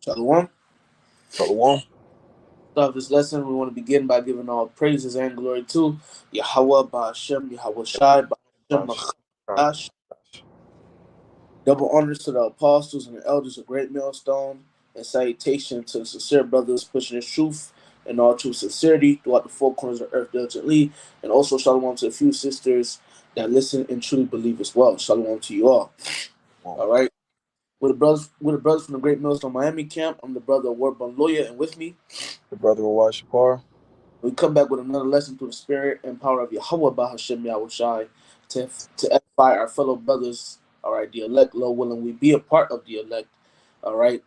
Shalom. Shalom. Start this lesson. We want to begin by giving all praises and glory to Yahweh Ba'Hashem, Yahweh Shai, Ba'Hashem, Machadash. Double honors to the apostles and the elders of Great Millstone, and salutation to the sincere brothers pushing the truth and all true sincerity throughout the four corners of earth diligently. And also shalom to a few sisters that listen and truly believe as well. Shalom to you all. All right. We're the brothers from the Great Millstone Miami camp. I'm the brother of Warbun Lawyer, and with me The brother of Washipar. we come back with another lesson through the spirit and power of Yahweh Bahashem Yahweh Shai to edify our fellow brothers, all right, the elect, Lord willing, we be a part of the elect, all right.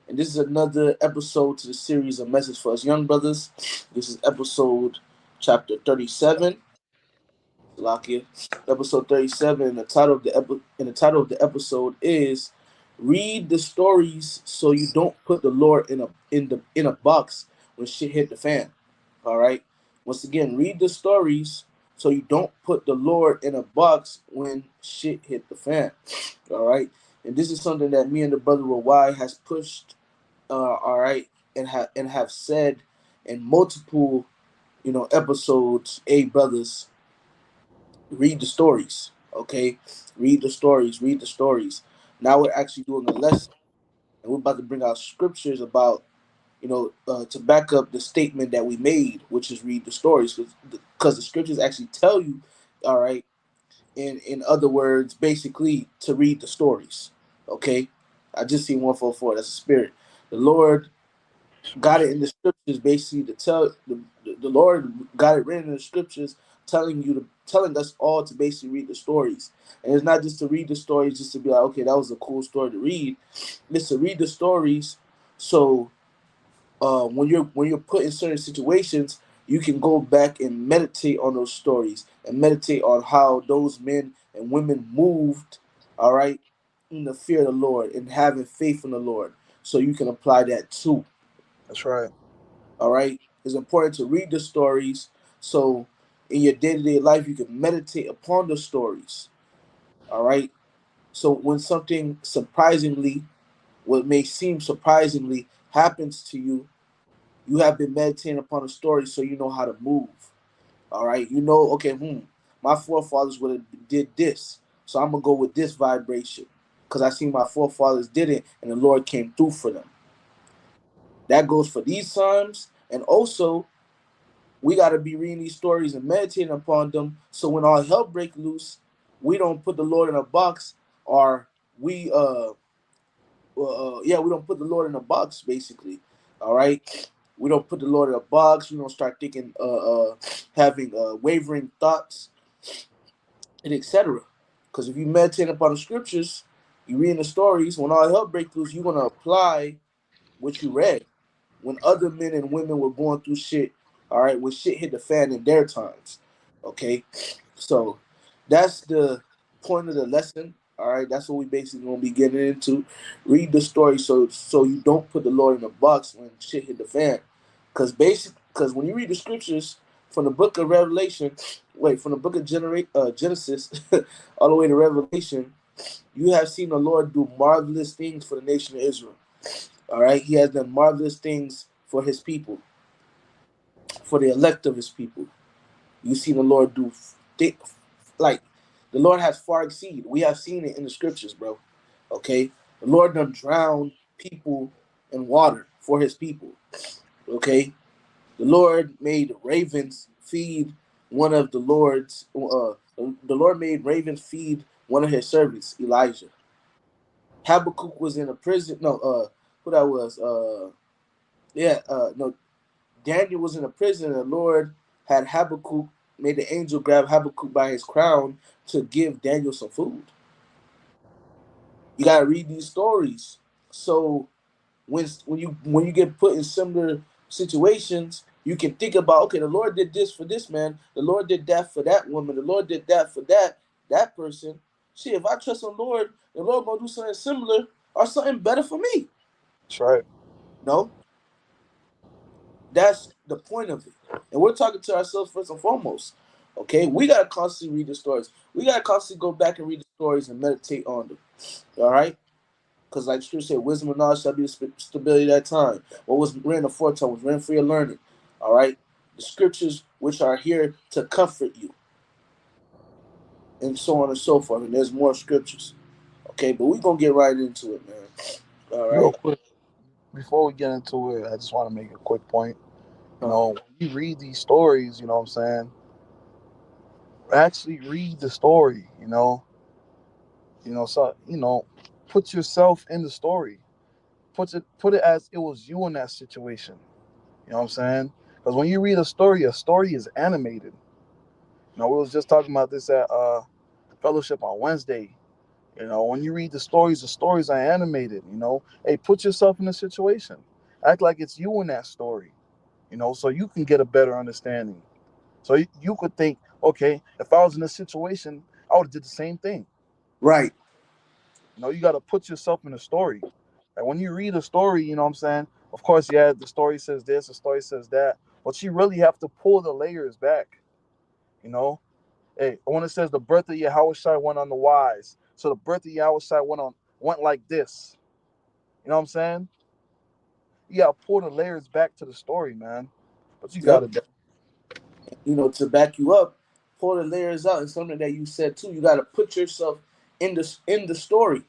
And this is another episode to the series of Message for Us Young Brothers. This is episode chapter 37. Lakia. Episode 37, and the title of the episode is Read the Stories So You Don't Put the Lord in a box when shit hit the fan. All right. Once again, read the stories so you don't put the Lord in a box when shit hit the fan. All right. And this is something that me and the brother Y has pushed. All right, and have said in multiple episodes. Hey, brothers, read the stories. Okay, read the stories. Now we're actually doing a lesson, and we're about to bring out scriptures about to back up the statement that we made, which is read the stories, because the scriptures actually tell you, all right, in other words, basically to read the stories. Okay, I just see 144. That's a spirit. The Lord got it in the scriptures, basically to tell the Lord got it written in the scriptures, telling us all to basically read the stories. And it's not just to read the stories just to be like, okay, that was a cool story to read. It's to read the stories so when you're put in certain situations, you can go back and meditate on those stories and meditate on how those men and women moved, all right, in the fear of the Lord and having faith in the Lord. So you can apply that too. That's right. All right. It's important to read the stories so in your day to day life you can meditate upon the stories. All right. So when something surprisingly, what may seem surprisingly, happens to you, you have been meditating upon the story so you know how to move. All right. You know, okay, my forefathers would have did this. So I'm gonna go with this vibration. Because I seen my forefathers did it and the Lord came through for them. That goes for these times, and also we got to be reading these stories and meditating upon them. So when all hell break loose, we don't put the Lord in a box, or we we don't put the Lord in a box. Basically, all right. We don't put the Lord in a box. We don't start thinking, having wavering thoughts, and etc. Because if you meditate upon the scriptures, you read the stories. When all hell break loose, you're gonna apply what you read when other men and women were going through shit, all right, when shit hit the fan in their times. Okay. So that's the point of the lesson. All right, that's what we basically gonna be getting into. Read the story so you don't put the Lord in a box when shit hit the fan. Because when you read the scriptures from the book of Revelation, from the book of Genesis all the way to Revelation, you have seen the Lord do marvelous things for the nation of Israel. All right, he has done marvelous things for his people, for the elect of his people. You see the Lord do like the Lord has far exceeded. We have seen it in the scriptures, bro. Okay, the Lord done drowned people in water for his people. Okay, the Lord made ravens feed one of the Lord's. The Lord made ravens feed one of his servants, Elijah. Habakkuk was in a prison. No, who that was? No, Daniel was in a prison, and the Lord had Habakkuk made the angel grab Habakkuk by his crown to give Daniel some food. You gotta read these stories. So when you get put in similar situations, you can think about, okay, the Lord did this for this man, the Lord did that for that woman, the Lord did that for that person. See, if I trust the Lord gonna do something similar or something better for me. That's right. No, that's the point of it. And we're talking to ourselves first and foremost. Okay, we gotta constantly read the stories. We gotta constantly go back and read the stories and meditate on them. All right. Because like Scripture said, wisdom and knowledge shall be the stability of that time. What was written aforetime was written for your learning. All right? The Scriptures which are here to comfort you, and so on and so forth. And there's more Scriptures. Okay, but we're going to get right into it, man. All Real right? quick, before we get into it, I just want to make a quick point. Uh, When you read these stories, what I'm saying, actually read the story. So put yourself in the story. Put it as it was you in that situation. You know what I'm saying? Because when you read a story is animated. We was just talking about this at fellowship on Wednesday. When you read the stories are animated. Hey, put yourself in a situation. Act like it's you in that story. So you can get a better understanding. So you could think, okay, if I was in this situation, I would have did the same thing. right, You got to put yourself in a story. And when you read a story, you know what I'm saying? Of course, yeah, the story says this, the story says that, but you really have to pull the layers back. You know, hey, when it says the birth of Yahushua went on the wise, so the birth of Yahushua went like this. You know what I'm saying? You got to pull the layers back to the story, man. But you got yep. to. To back you up, pull the layers out, and something that you said too. You got to put yourself in the story.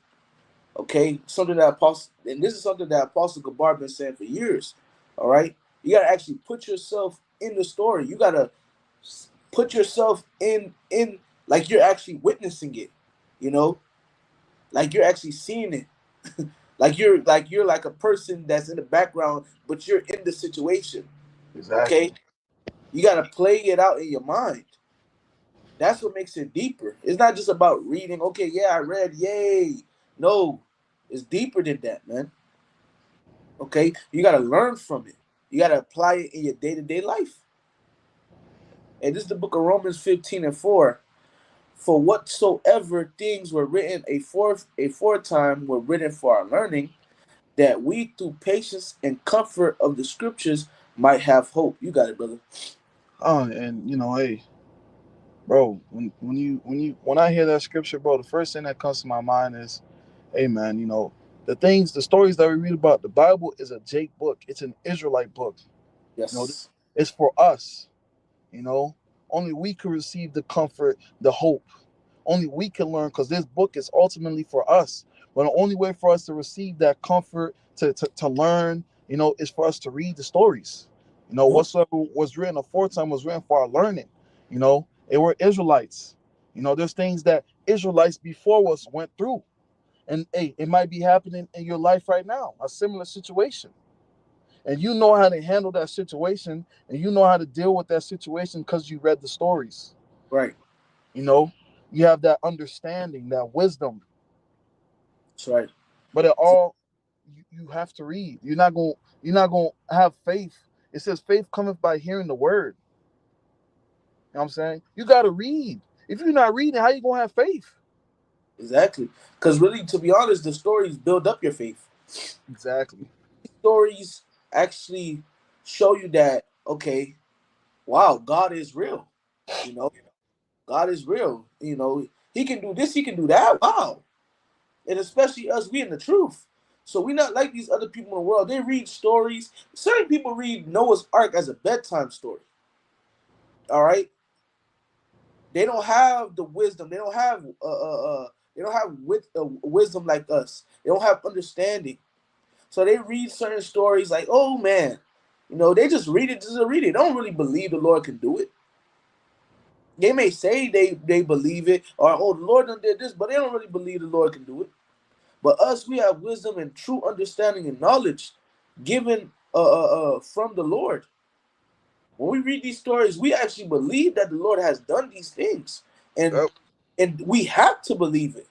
Okay, something that Apostle, and this is something that Apostle Gabar been saying for years. All right, you got to actually put yourself in the story. You got to put yourself in like you're actually witnessing it. You know, like you're actually seeing it. Like you're like a person that's in the background, but you're in the situation. Okay, Exactly. you got to play it out in your mind. That's what makes it deeper. It's not just about reading. Okay, yeah, I read. Yay! No, it's deeper than that, man. Okay, you got to learn from it. You got to apply it in your day-to-day life. And this is the book of Romans 15:4. For whatsoever things were written aforetime were written for our learning, that we through patience and comfort of the scriptures might have hope. You got it, brother. Oh, and hey, bro, when I hear that scripture, bro, the first thing that comes to my mind is, hey, man, the stories that we read about. The Bible is a Jake book. It's an Israelite book. You know, Yes. it's for us. You know, only we can receive the comfort, the hope. Only we can learn because this book is ultimately for us. But the only way for us to receive that comfort, to learn, is for us to read the stories. Yep. Whatsoever was written aforetime was written for our learning. They were Israelites. There's things that Israelites before us went through. And hey, it might be happening in your life right now, a similar situation. And you know how to handle that situation and you know how to deal with that situation because you read the stories. Right. You know, you have that understanding, that wisdom. That's right. But it all you have to read. You're not gonna have faith. It says faith cometh by hearing the word. You know what I'm saying? You gotta read. If you're not reading, how you gonna have faith? Exactly. Because really, to be honest, the stories build up your faith. Exactly. Stories actually show you that, okay, wow, God is real. You know, God is real. He can do this, he can do that. Wow. And especially us, we in the truth. So we not like these other people in the world. They read stories. Certain people read Noah's Ark as a bedtime story. All right. They don't have the wisdom. They don't have wisdom like us. They don't have understanding. So they read certain stories like, oh man, they just read it just to read it. They don't really believe the Lord can do it. They may say they believe it, or oh, the Lord done did this, but they don't really believe the Lord can do it. But us, we have wisdom and true understanding and knowledge given from the Lord. When we read these stories, we actually believe that the Lord has done these things, and Yep. and we have to believe it.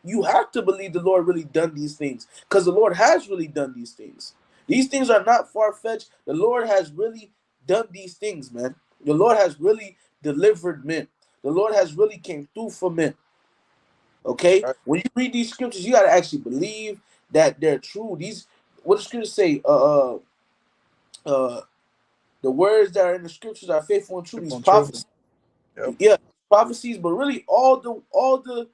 You have to believe the Lord really done these things because the Lord has really done these things. These things are not far fetched. The Lord has really done these things, man. The Lord has really delivered men. The Lord has really came through for men. Okay, Right. when you read these scriptures, you got to actually believe that they're true. These what the scriptures say. Uh, the words that are in the scriptures are faithful and true. These On true. prophecies, Yep. yeah, prophecies, but really all the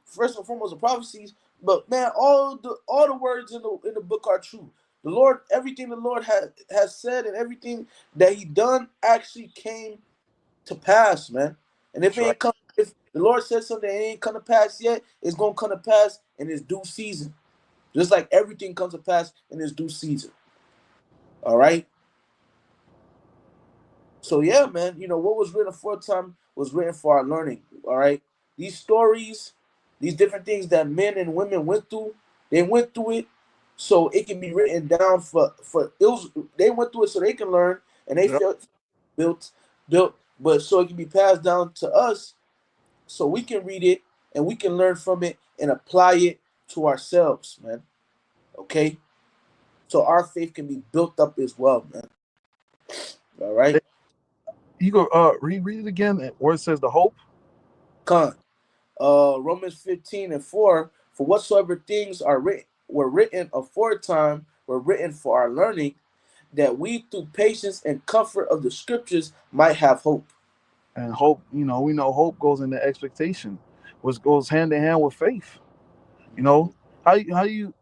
first and foremost the prophecies. But man, all the words in the book are true. The Lord, everything the Lord has said and everything that He done actually came to pass, man. And That's right. if the Lord said something and it ain't come to pass yet, it's gonna come to pass in its due season. Just like everything comes to pass in its due season. All right. So yeah, man, what was written for time was written for our learning. All right. These stories, these different things that men and women went through, they went through it so it can be written down for it was they went through it so they can learn and they Yep. felt built built, but so it can be passed down to us so we can read it and we can learn from it and apply it to ourselves, man. Okay? So our faith can be built up as well, man. All right? You go reread it again where it says the hope. Con. Romans 15:4, for whatsoever things were written aforetime were written for our learning, that we through patience and comfort of the scriptures might have hope. And hope, we know hope goes into expectation, which goes hand in hand with faith. You know, you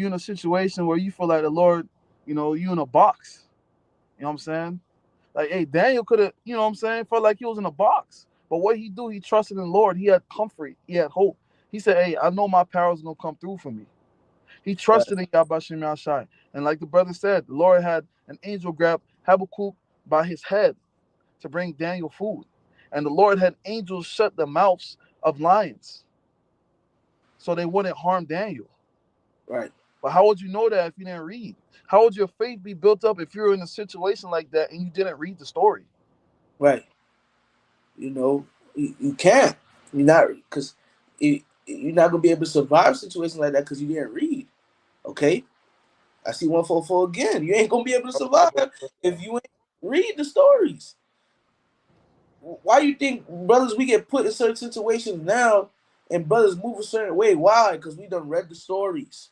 in a situation where you feel like the Lord, you in a box. You know what I'm saying? Like, hey, Daniel could have, what I'm saying, felt like he was in a box. But what he do, he trusted in the Lord. He had comfort. He had hope. He said, hey, I know my power is going to come through for me. He Right, trusted in Yabashim Yashai. And like the brother said, the Lord had an angel grab Habakkuk by his head to bring Daniel food. And the Lord had angels shut the mouths of lions so they wouldn't harm Daniel. right, But how would you know that if you didn't read? How would your faith be built up if you're in a situation like that and you didn't read the story? right. You can't. You're not, because you're not going to be able to survive a situation like that because you didn't read. Okay? I see 144 again. You ain't going to be able to survive if you ain't read the stories. Why you think, brothers, we get put in certain situations now and brothers move a certain way? Why? Because we done read the stories.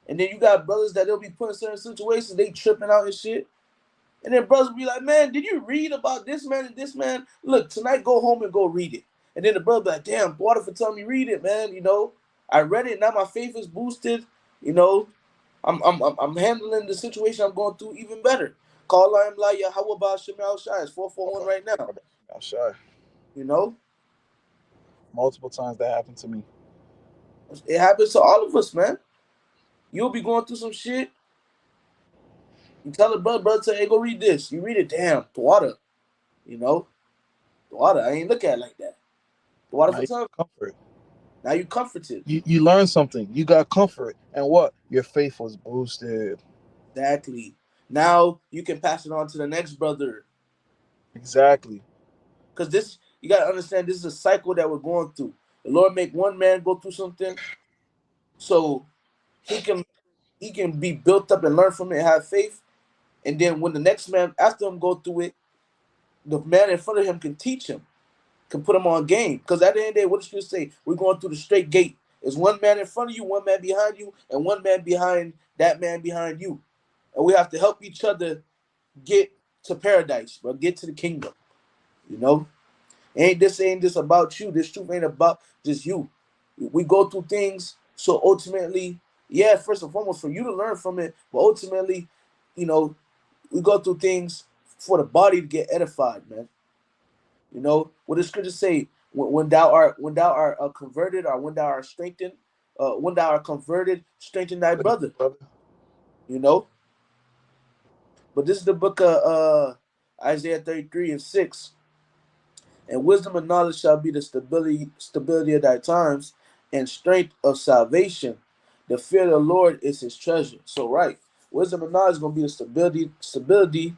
And then you got brothers that they'll be put in certain situations, they tripping out and shit. And then brothers be like, man, did you read about this man and this man? Look, tonight go home and go read it. And then the brother be like, damn, water for telling me read it, man. I read it, now my faith is boosted. You know, I'm handling the situation I'm going through even better. Call I am like how about Shemal Shai? It's 441 right now. I'm shy. You know? Multiple times that happened to me. It happens to all of us, man. You'll be going through some shit. You tell the brother, say, hey, go read this. You read it, damn, the water. You know? The water, I ain't look at it like that. The water Now for you time. got comfort. Now you comforted. You learned something. You got comfort. And what? Your faith was boosted. Exactly. Now you can pass it on to the next brother. Exactly. Because you got to understand, this is a cycle that we're going through. The Lord make one man go through something so he can he can be built up and learn from it and have faith. And then when the next man after him go through it, the man in front of him can teach him, can put him on game. Because at the end of the day, what does you say? We're going through the straight gate. There's one man in front of you, one man behind you, and one man behind that man behind you. And we have to help each other get to paradise, bro. Get to the kingdom. You know? Ain't this about you. This truth ain't about just you. We go through things so ultimately, yeah, first and foremost, for you to learn from it, but ultimately, you know, we go through things for the body to get edified, man. What does scripture say? When thou art converted, or when thou art strengthened, when thou art converted, strengthen thy brother. Brother. You know. But this is the book of Isaiah 33:6. And wisdom and knowledge shall be the stability of thy times, and strength of salvation. The fear of the Lord is his treasure. So right, wisdom and knowledge is gonna be the stability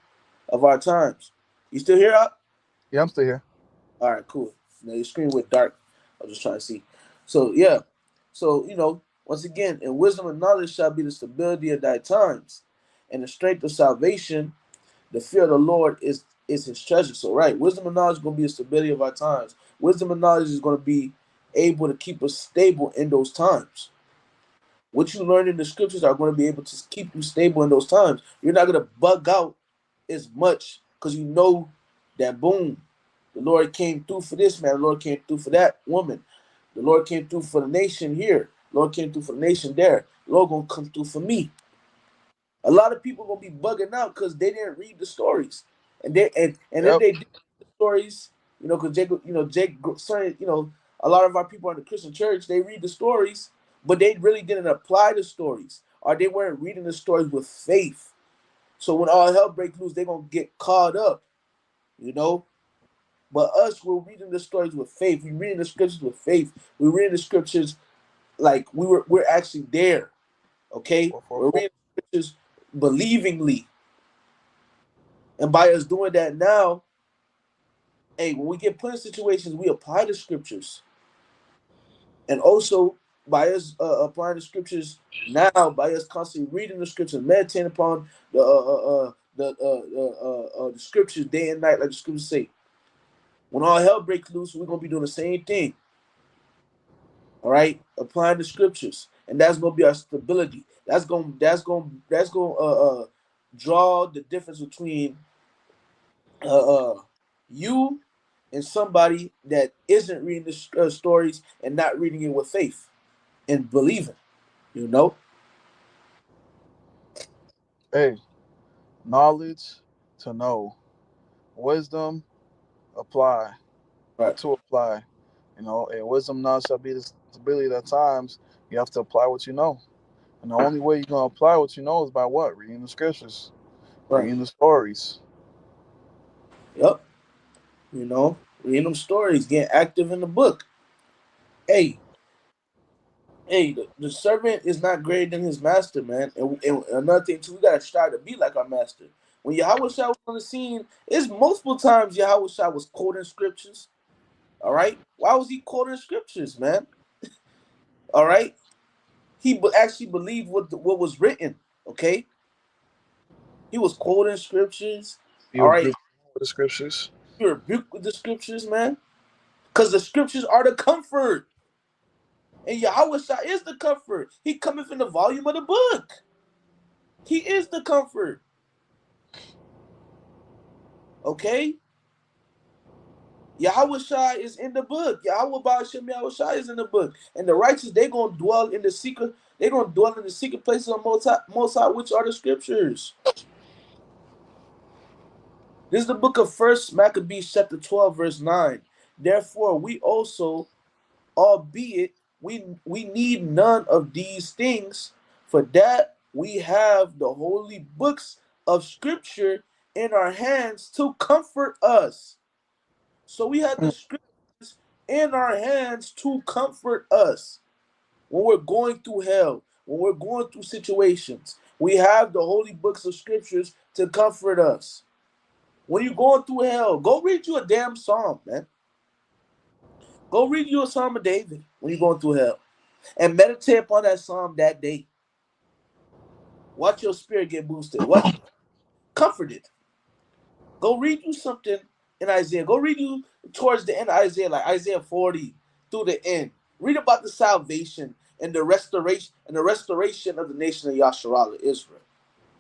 of our times. You still here? Up? Yeah, I'm still here. All right, cool. Now your screen went dark. I was just trying to see. So yeah, so once again, and wisdom and knowledge shall be the stability of thy times, and the strength of salvation. The fear of the Lord is his treasure. So right, wisdom and knowledge is going to be the stability of our times. Wisdom and knowledge is going to be able to keep us stable in those times. What you learn in the scriptures are going to be able to keep you stable in those times. You're not going to bug out as much because you know that boom, the Lord came through for this man, the Lord came through for that woman, the Lord came through for the nation here. Lord came through for the nation there. Lord gonna come through for me. A lot of people gonna be bugging out because they didn't read the stories, and if Yep. they did the stories, because Jake, certain, a lot of our people in the Christian church, they read the stories, but they really didn't apply the stories, or they weren't reading the stories with faith. So when all hell breaks loose, they're gonna get caught up, you know. But us, we're reading the stories with faith. We're reading the scriptures with faith. We're reading the scriptures like we're actually there. Okay, we're For reading the scriptures believingly. And by us doing that now, hey, when we get put in situations, we apply the scriptures. And also by us applying the scriptures now, by us constantly reading the scriptures, meditating upon the scriptures day and night, like the scriptures say. When all hell breaks loose, we're gonna be doing the same thing. All right, applying the scriptures, and that's gonna be our stability. That's gonna draw the difference between you and somebody that isn't reading the stories and not reading it with faith and believing. You know, hey, knowledge to know, wisdom apply right, to apply. And wisdom knowledge shall be the stability. At times you have to apply what you know, and the only way you're gonna apply what you know is by what? Reading the scriptures, right. reading the stories. Yep. Reading them stories, getting active in the book. Hey, hey, the servant is not greater than his master, man. And another thing too, we gotta strive to be like our master. When Yahweh Shah was on the scene, it's multiple times Yahweh Shah was quoting scriptures. All right, why was he quoting scriptures, man? All right, he actually believed what was written. Okay, he was quoting scriptures. Be All right, rebuked with the scriptures. he rebuked with the scriptures, man, because the scriptures are the comfort. And Yahweh Shah is the comfort. He cometh in the volume of the book. He is the comfort. Okay? Yahweh Shai is in the book. Yahweh Ba'ashem Yahweh Shai is in the book. And the righteous, they're gonna dwell in the secret, they're gonna dwell in the secret places of Most High, which are the scriptures. This is the book of First Maccabees, chapter 12, verse 9. Therefore, we also, albeit we need none of these things, for that we have the holy books of scripture in our hands to comfort us. So we have the scriptures in our hands to comfort us when we're going through hell, when we're going through situations. We have the holy books of scriptures to comfort us. When you're going through hell, go read you a damn psalm, man. Go read you a psalm of David when you're going through hell. And meditate upon that psalm that day. Watch your spirit get boosted. What comforted. Go read you something in Isaiah. Go read you towards the end of Isaiah, like Isaiah 40 through the end. Read about the salvation and the restoration of the nation of Yasharallah, Israel.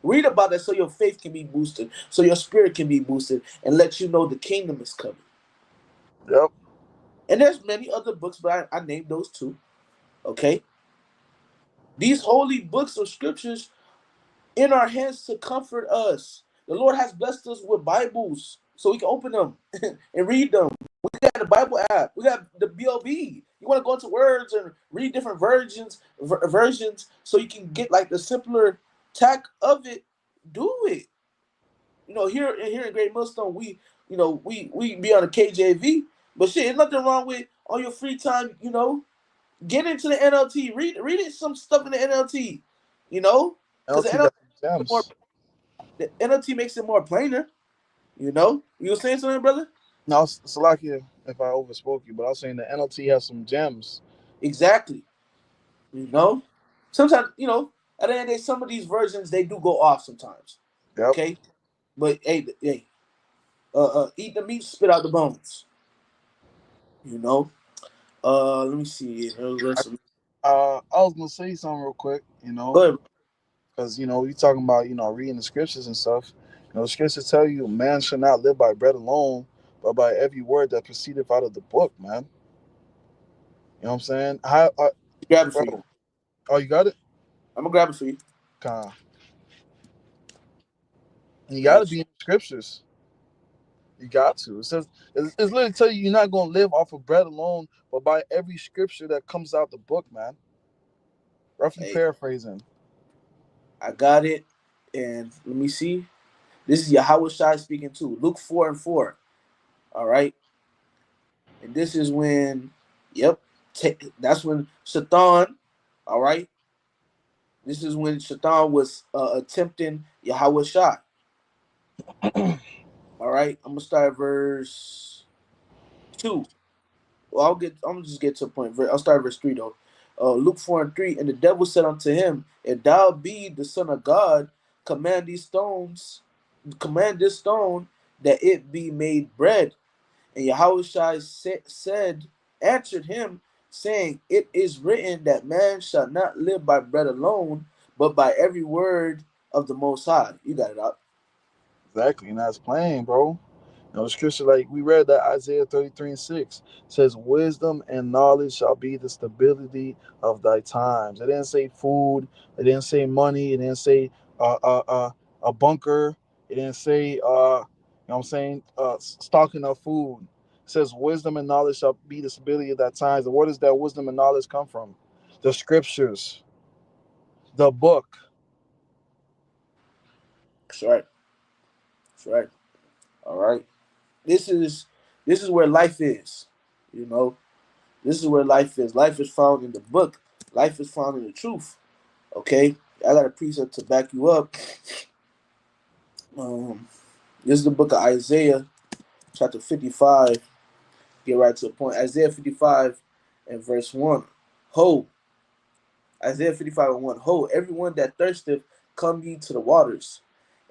Read about it so your faith can be boosted, so your spirit can be boosted, and let you know the kingdom is coming. Yep. And there's many other books, but I named those two. Okay, these holy books of scriptures in our hands to comfort us. The Lord has blessed us with Bibles so we can open them and read them. We got the Bible app. We got the BLB. You want to go into words and read different versions so you can get like the simpler tack of it. Do it. Here in Great Millstone, we be on the KJV, but shit, there's nothing wrong with on your free time. Get into the NLT. Read it some stuff in the NLT. Because LT got some more gems. the NLT makes it more plainer. You were saying something, brother? Now, Salakia, if I overspoke you, but I was saying the NLT has some gems. Exactly. You know, sometimes at the end of the day, some of these versions they do go off sometimes. Yep. Okay, but hey, eat the meat, spit out the bones. You know. Let me see. I was gonna say something real quick. Go ahead. Because we talking about reading the scriptures and stuff. The scriptures tell you man should not live by bread alone, but by every word that proceedeth out of the book, man. You know what I'm saying? Grab it for Bro, you. Oh, you got it. I'm gonna grab it for you. Con. And you got to Got be you. in the scriptures. You got to. It says it's literally tell you you're not gonna live off of bread alone, but by every scripture that comes out the book, man. Roughly Hey, paraphrasing. I got it. And let me see. This is Yahweh Shai speaking too. Luke 4:4. All right. And this is when, yep, that's when Shaitan, all right. This is when Shaitan was attempting Yahweh Shai. All right. I'm gonna start at verse 2. Well, I'm gonna just get to the point. I'll start at verse 3 though. Luke 4:3. And the devil said unto him, if thou be the son of God, command these stones, command this stone that it be made bread. And Yahushua said, answered him, saying, it is written that man shall not live by bread alone, but by every word of the Most High. You got it up. Exactly, and that's plain, bro. The scripture, like we read that Isaiah 33:6 says, wisdom and knowledge shall be the stability of thy times. It didn't say food, it didn't say money, it didn't say a bunker, it didn't say what I'm saying, stocking of food. It says wisdom and knowledge shall be the stability of thy times. And where does that wisdom and knowledge come from? The scriptures, the book. That's right. That's right. All right. This is this is where life is. You know, this is where life is. Life is found in the book. Life is found in the truth. Okay. I got a precept to back you up. Um, this is the book of Isaiah, chapter 55. Get right to the point. Isaiah 55 and verse 1. Ho, Isaiah 55 and 1. Ho, everyone that thirsteth, come ye to the waters.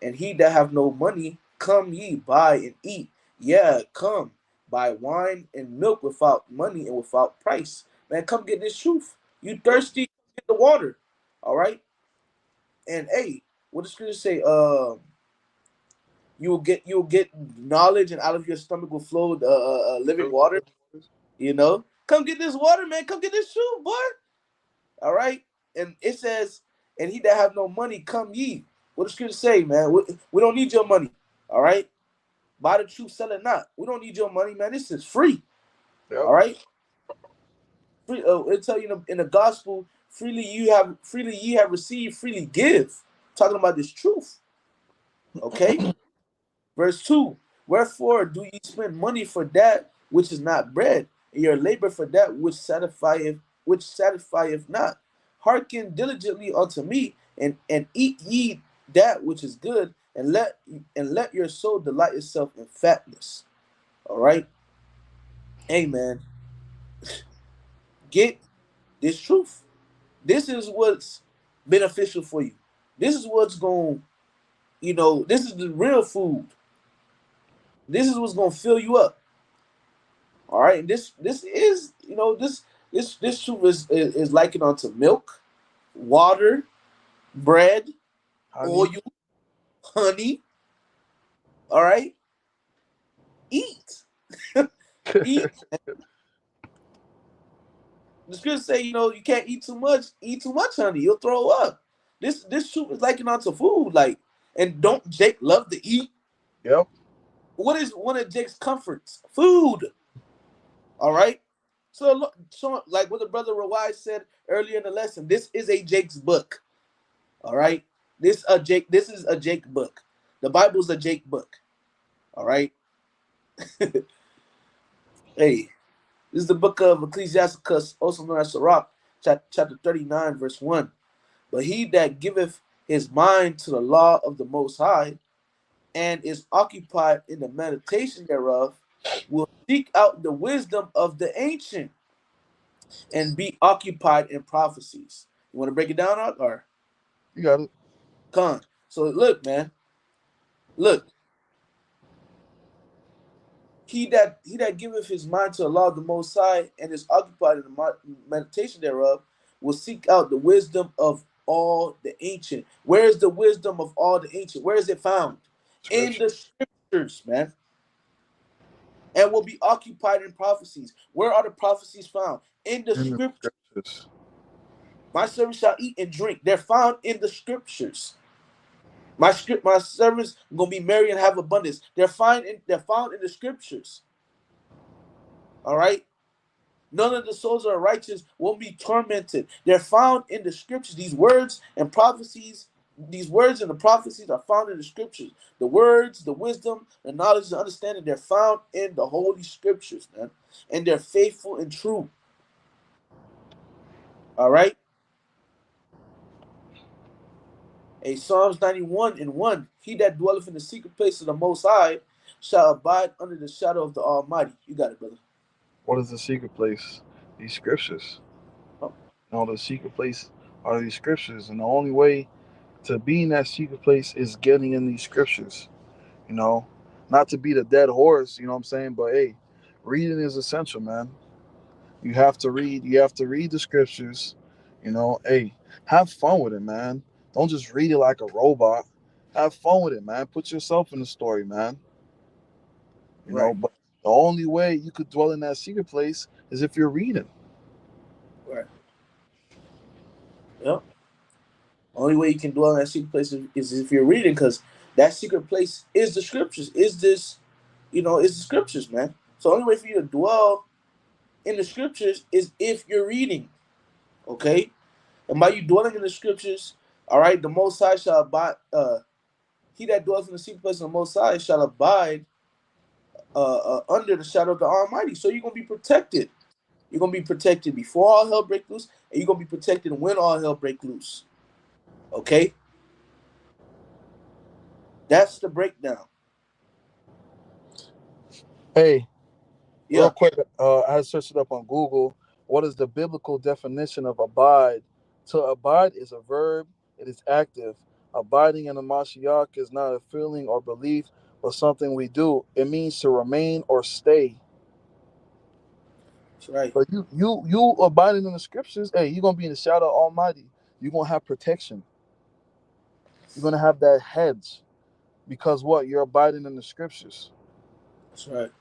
And he that have no money, come ye, buy and eat. Yeah, come, buy wine and milk without money and without price. Man, come get this truth. You Yep. thirsty, get the water. All right? And hey, what the scripture say? You'll get knowledge, and out of your stomach will flow living water. You know, come get this water, man. Come get this truth, boy. All right. And it says, and he that have no money, come ye. What does scripture say, man? We don't need your money. All right. Buy the truth, sell it not. We don't need your money, man. This is free. Yep. All right. Free. It'll tell you in the gospel, freely ye have received, freely give. Talking about this truth. Okay. Verse 2. Wherefore do ye spend money for that which is not bread, and your labor for that which satisfieth not? Hearken diligently unto me, and eat ye that which is good, and let your soul delight itself in fatness. All right. Amen. Get this truth. This is what's beneficial for you. This is what's going, this is the real food. This is what's going to fill you up. All right, and this is this soup is likened onto milk, water, bread, oil, Honey. honey. All right, eat, eat. The scriptures say you can't eat too much. Eat too much honey, you'll throw up. This soup is likened onto food, like. And don't Jake love to eat? Yep. What is one of Jake's comforts? Food. All right. So like what the brother Rawai said earlier in the lesson, this is a Jake's book. All right. This is a Jake book. The Bible's a Jake book. All right. Hey, this is the book of Ecclesiasticus, also known as Sirach, chapter 39, verse 1. But he that giveth his mind to the law of the Most High and is occupied in the meditation thereof will seek out the wisdom of the ancient and be occupied in prophecies. You want to break it down, or You got it. con? So look, man. Look, he that giveth his mind to the law of the Most High and is occupied in the meditation thereof will seek out the wisdom of all the ancient. Where is the wisdom of all the ancient? Where is it found? In Scripture. the scriptures, man. And will be occupied in prophecies. Where are the prophecies found? In the In the scripture. scriptures. My servants shall eat and drink. They're found in the scriptures. My servants are gonna be merry and have abundance. They're found in the scriptures. All right. None of the souls of the righteous will be tormented. They're found in the scriptures. These words and prophecies, these words and the prophecies are found in the scriptures. The words, the wisdom, the knowledge, the understanding, they're found in the holy scriptures, man. And they're faithful and true. All right. A Psalms 91 and 1. He that dwelleth in the secret place of the Most High shall abide under the shadow of the Almighty. You got it, brother. What is the secret place? These scriptures. Oh, No, the secret place are these scriptures, and the only way to be in that secret place is getting in these scriptures. You know, not to beat a dead horse. You know what I'm saying? But hey, reading is essential, man. You have to read. You have to read the scriptures. You know, hey, have fun with it, man. Don't just read it like a robot. Have fun with it, man. Put yourself in the story, man. You know, right, but the only way you could dwell in that secret place is if you're reading. right. Yep. Only way you can dwell in that secret place is if you're reading, because that secret place is the scriptures. Is the scriptures, man. So the only way for you to dwell in the scriptures is if you're reading. Okay? And by you dwelling in the scriptures, all right, the Most High shall abide. He that dwells in the secret place of the Most High shall abide under the shadow of the Almighty. So you're gonna be protected. You're gonna be protected before all hell break loose, and you're gonna be protected when all hell break loose. Okay, that's the breakdown. Hey, real Yeah, quick, I searched it up on Google. What is the biblical definition of abide? To abide is a verb, it is active. Abiding in the Mashiach is not a feeling or belief, but something we do. It means to remain or stay. that's right. But you abiding in the scriptures, hey, you're gonna be in the shadow of Almighty. You're gonna have protection. You're gonna have that hedge. Because what? You're abiding in the scriptures. That's right.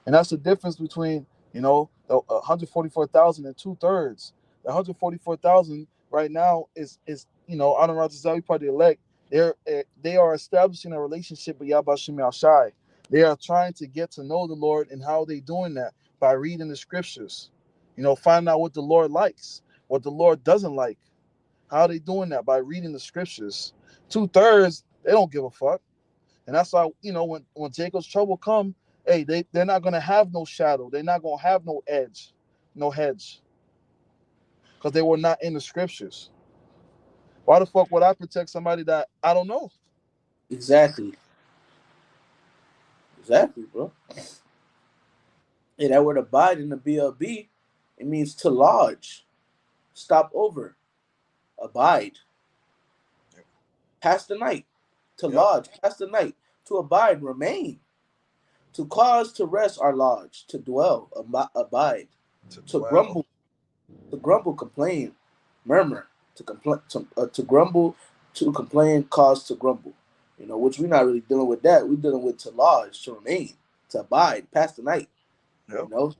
And that's the difference between, the 144,000 and two-thirds. The 144,000 right now is Adam Rajazawi Party elect. They are establishing a relationship with Yabashim Shai. They are trying to get to know the Lord, and how they doing that by reading the scriptures. Find out what the Lord likes, what the Lord doesn't like. How are they doing that? By reading the scriptures. Two-thirds, they don't give a fuck. And that's why, when Jacob's trouble come, hey, they're not gonna have no shadow. They're not gonna have no edge, no hedge. Because they were not in the scriptures. Why the fuck would I protect somebody that I don't know? Exactly. Exactly, bro. Hey, that word abide in the BLB, it means to lodge, stop over, abide, pass the night, to Yep. lodge, pass the night, to abide, remain, to cause, to rest, our lodge, to dwell, abide, To to dwell. grumble, complain, murmur, to grumble, to complain, cause to grumble. Which we're not really dealing with that. We're dealing with to lodge, to remain, to abide, pass the night. You Yep. know,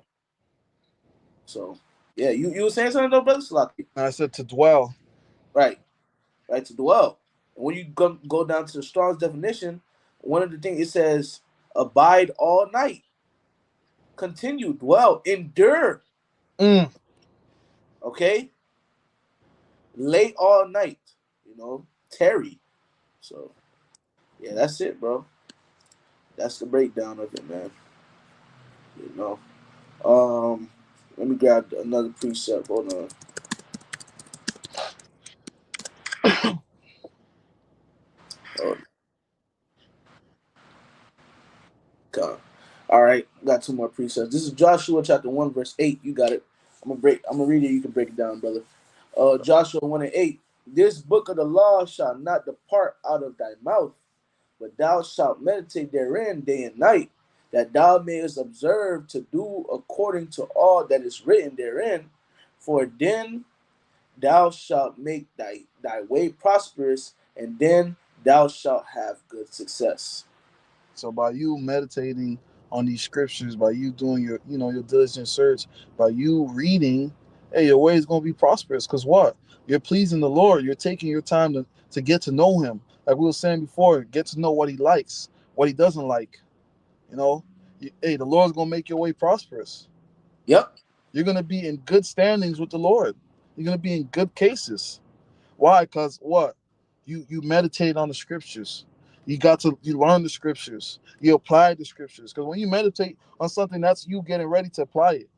so yeah, you were saying something though, brother Slocky, And I said to dwell. right? Right, to dwell. And when you go down to the Strong's definition, one of the things it says, abide all night, continue, dwell, endure. Mm. Okay, lay all night. Tarry. So yeah, that's it, bro. That's the breakdown of it, man. You know. Um, Let me grab another precept. Hold on. Oh, God. All right, got two more precepts. This is Joshua chapter 1 verse 8. You got it. I'm gonna read it. You can break it down, brother. Joshua 1 and 8. This book of the law shall not depart out of thy mouth, but thou shalt meditate therein day and night, that thou mayest observe to do according to all that is written therein. For then thou shalt make thy way prosperous, and then thou shalt have good success. So by you meditating on these scriptures, by you doing your diligent search, by you reading, hey, your way is going to be prosperous. Because what? You're pleasing the Lord. You're taking your time to get to know Him. Like we were saying before, get to know what He likes, what He doesn't like. You know, hey, the Lord's going to make your way prosperous. Yep. You're going to be in good standings with the Lord. You're going to be in good cases. Why? Because what? You meditate on the scriptures. You learn the scriptures. You apply the scriptures. Because when you meditate on something, that's you getting ready to apply it.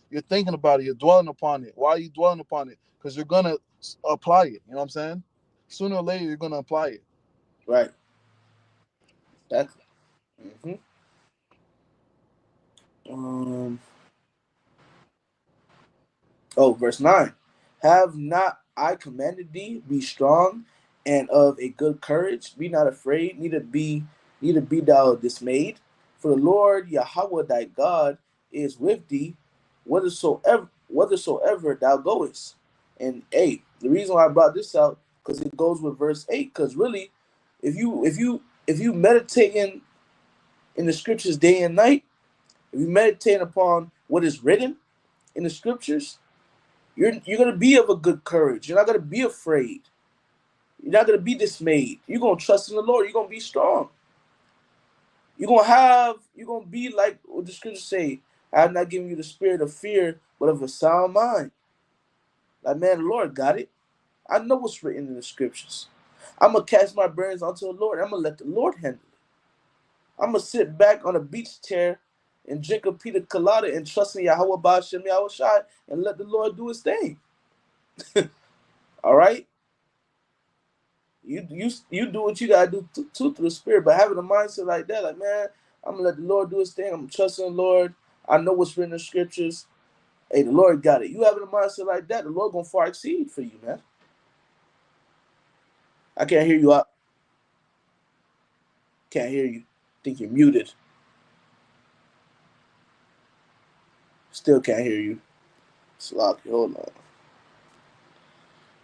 You're thinking about it. You're dwelling upon it. Why are you dwelling upon it? Because you're gonna apply it. You know what I'm saying? Sooner or later, you're gonna apply it. Right. That's. Mm-hmm. Um. Oh, verse 9. Have not I commanded thee, be strong and of a good courage, be not afraid, neither be thou dismayed. For the Lord Yahweh thy God is with thee, whithersoever thou goest. And 8. The reason why I brought this out, because it goes with verse 8, because really, if you meditate in the scriptures day and night, if you meditate upon what is written in the scriptures, you're gonna be of a good courage. You're not gonna be afraid. You're not gonna be dismayed. You're gonna trust in the Lord. You're gonna be strong. You're gonna be like what the scriptures say. I have not given you the spirit of fear, but of a sound mind. Like man, the Lord got it. I know what's written in the scriptures. I'm gonna cast my burdens onto the Lord. I'm gonna let the Lord handle it. I'm gonna sit back on a beach chair and drink a pina colada and trust in Yahweh Ba'ashem Yahweh Shai and let the Lord do his thing. All right? You do what you gotta do through the spirit, but having a mindset like that, like man, I'm gonna let the Lord do his thing. I'm trusting the Lord. I know what's written in the scriptures. Hey, the Lord got it. You having a mindset like that, the Lord gonna far exceed for you, man. I can't hear you up. Can't hear you. Think you're muted. Still can't hear you. Sloppy. Hold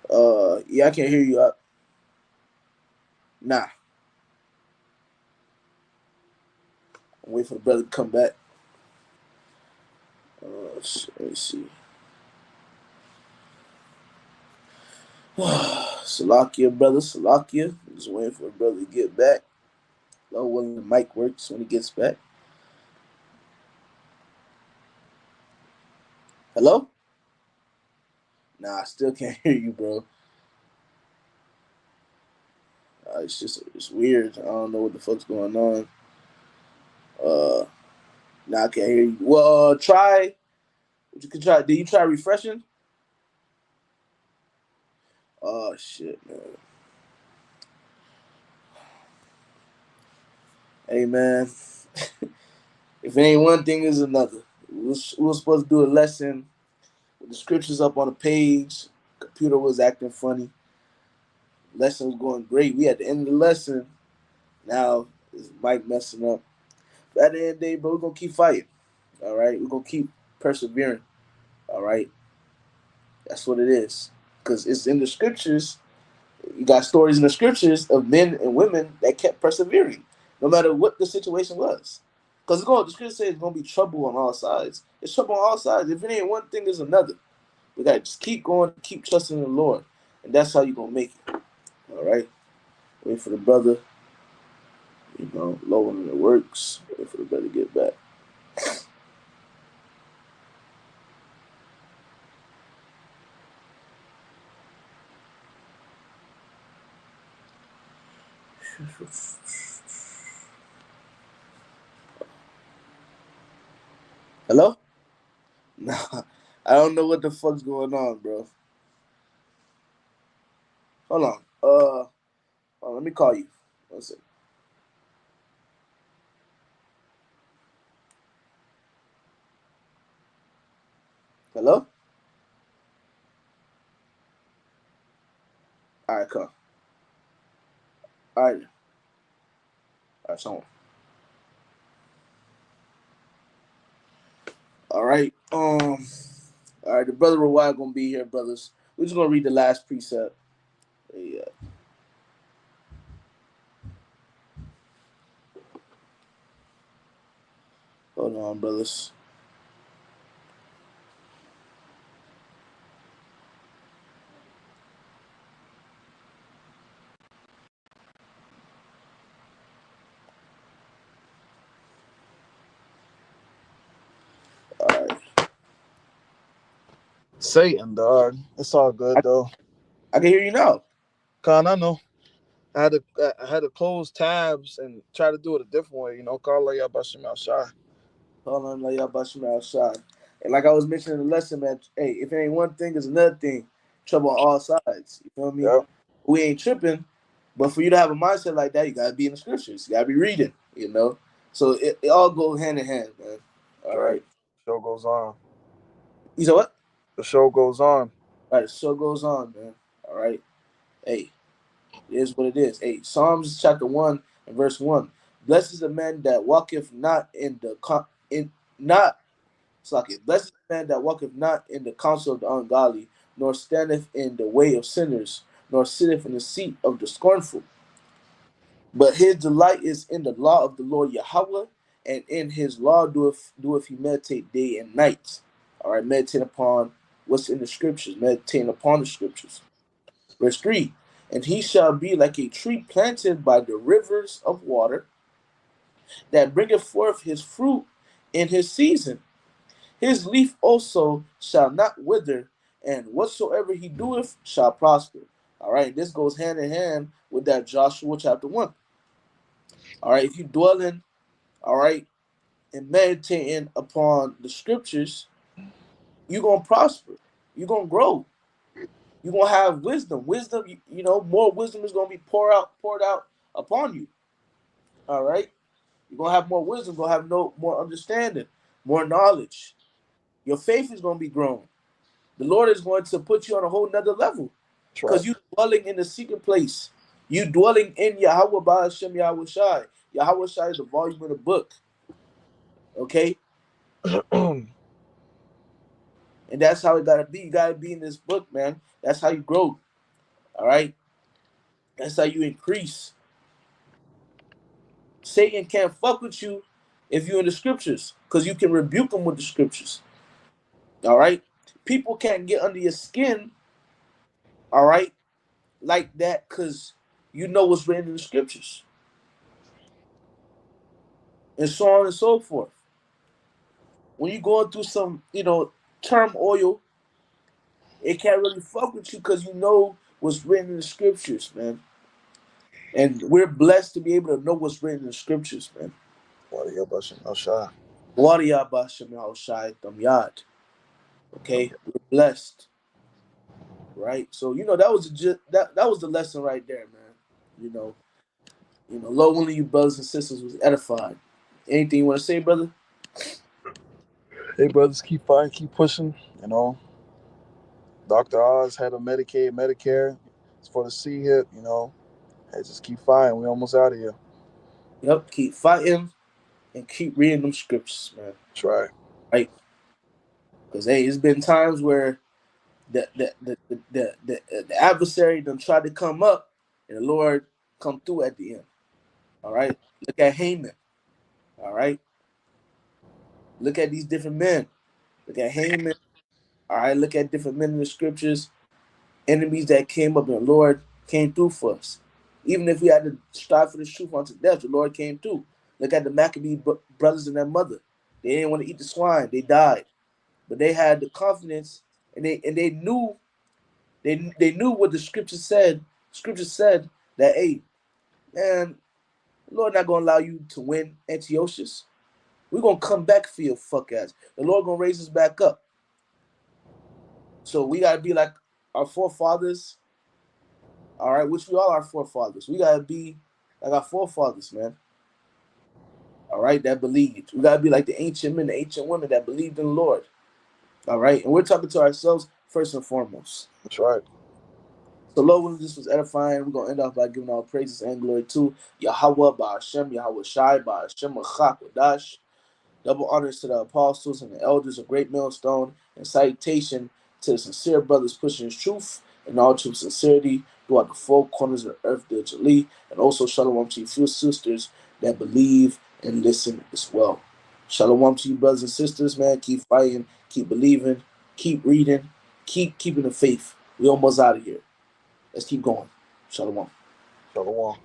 on. Yeah, I can't hear you up. Nah. I'm waiting for the brother to come back. Let me see. Salakia, brother. Salakia. Just waiting for the brother to get back. Low when the mic works when he gets back. Hello? Nah, I still can't hear you, bro. It's weird. I don't know what the fuck's going on. Uh, Nah, I can't hear you. Well, try. You can try. Did you try refreshing? Oh shit, man. Hey, man. If it ain't one thing, it's another. We were supposed to do a lesson with the scriptures up on the page. Computer was acting funny. Lesson was going great. We at the end of the lesson. Now is Mike messing up. But at the end of the day, bro, we're gonna keep fighting. All right, we're gonna keep persevering. All right, that's what it is. Because it's in the scriptures. You got stories in the scriptures of men and women that kept persevering, no matter what the situation was. Because the scripture says it's gonna be trouble on all sides. It's trouble on all sides. If it ain't one thing, there's another. We gotta just keep going, keep trusting in the Lord, and that's how you gonna make it. All right. Wait for the brother. Lowering the works. Wait for the brother to get back. Hello? Nah, I don't know what the fuck's going on, bro. Hold on. Let me call you. One second. Hello? All right, come. All right. All right, so all right. All right. The brother Rawai gonna be here, brothers. We're just gonna read the last precept. Yeah. Hold on, brothers. Satan, dog. It's all I, good though. I can hear you now. Con, I know. I had to close tabs and try to do it a different way. Call like Bashim al Shah. Hold on, like y'all bust me outside. And like I was mentioning in the lesson, man, hey, if it ain't one thing, it's another thing. Trouble on all sides. You feel me? Yep. We ain't tripping, but for you to have a mindset like that, you gotta be in the scriptures. You gotta be reading, you know? So it all goes hand in hand, man. All Right. right. Show goes on. You know what? The show goes on. All right, so goes on, man. All right. Hey, it is what it is. Hey, Psalms chapter 1 and verse 1. Blessed is the man that walketh not in the in not Slaki. Blessed is the man that walketh not in the counsel of the ungodly, nor standeth in the way of sinners, nor sitteth in the seat of the scornful. But his delight is in the law of the Lord Yahweh, and in his law doeth he meditate day and night. All right, meditate upon what's in the scriptures, meditating upon the scriptures. Verse 3. And he shall be like a tree planted by the rivers of water, that bringeth forth his fruit in his season. His leaf also shall not wither, and whatsoever he doeth shall prosper. All right, this goes hand in hand with that Joshua chapter 1. All right, if you dwell in, all right, and meditating upon the scriptures, you're going to prosper. You're going to grow. You're going to have wisdom. Wisdom, more wisdom is going to be poured out upon you. All right, you're going to have more wisdom, going to have more understanding, more knowledge. Your faith is going to be grown. The Lord is going to put you on a whole nother level That's right. because you dwelling in the secret place. You dwelling in Yahweh by Hashem Yahweh Shai. Yahweh Shai is the volume of the book. Okay? And that's how it gotta be. You gotta be in this book, man. That's how you grow. All right? That's how you increase. Satan can't fuck with you if you're in the scriptures, because you can rebuke him with the scriptures. All right? People can't get under your skin, all right, like that, because you know what's written in the scriptures. And so on and so forth. When you're going through some, turmoil, it can't really fuck with you because you know what's written in the scriptures, man. And we're blessed to be able to know what's written in the scriptures, man. What are Bashim al Shah? Okay, we're blessed, right? So that was that was the lesson right there, man. You know, Lord willing, you brothers and sisters was edified. Anything you want to say, brother? Hey, brothers, keep fighting, keep pushing. You know, Dr. Oz had a Medicaid, Medicare. It's for the C hip. Hey, just keep fighting. We almost out of here. Yep, keep fighting and keep reading them scriptures, man. That's right. Right? Because hey, it's been times where the adversary done tried to come up, and the Lord come through at the end. All right, look at Haman. All right, look at these different men. Look at Haman. All right, look at different men in the scriptures. Enemies that came up, and the Lord came through for us. Even if we had to strive for the truth unto death, the Lord came through. Look at the Maccabee brothers and their mother. They didn't want to eat the swine. They died, but they had the confidence, and they knew. They knew what the scripture said. Scripture said that, hey, man, the Lord not gonna allow you to win Antiochus. We're gonna come back for your fuck ass. The Lord gonna raise us back up. So we gotta be like our forefathers, all right, which we all are forefathers. We gotta be like our forefathers, man. All right, that believed. We gotta be like the ancient men, the ancient women that believed in the Lord. All right, and we're talking to ourselves first and foremost. That's right. So, Lord, when this was edifying, we're going to end off by giving all praises and glory to Yahweh, by Hashem, Yahweh Shai, by Hashem, Kodash. Double honors to the apostles and the elders of Great Millstone, and citation to the sincere brothers pushing truth and all true sincerity throughout the four corners of the earth diligently, and also shalom to you few sisters that believe and listen as well. Shalom to you brothers and sisters, man. Keep fighting, keep believing, keep reading, keep keeping the faith. We almost out of here. Let's keep going. Shalom. Shalom.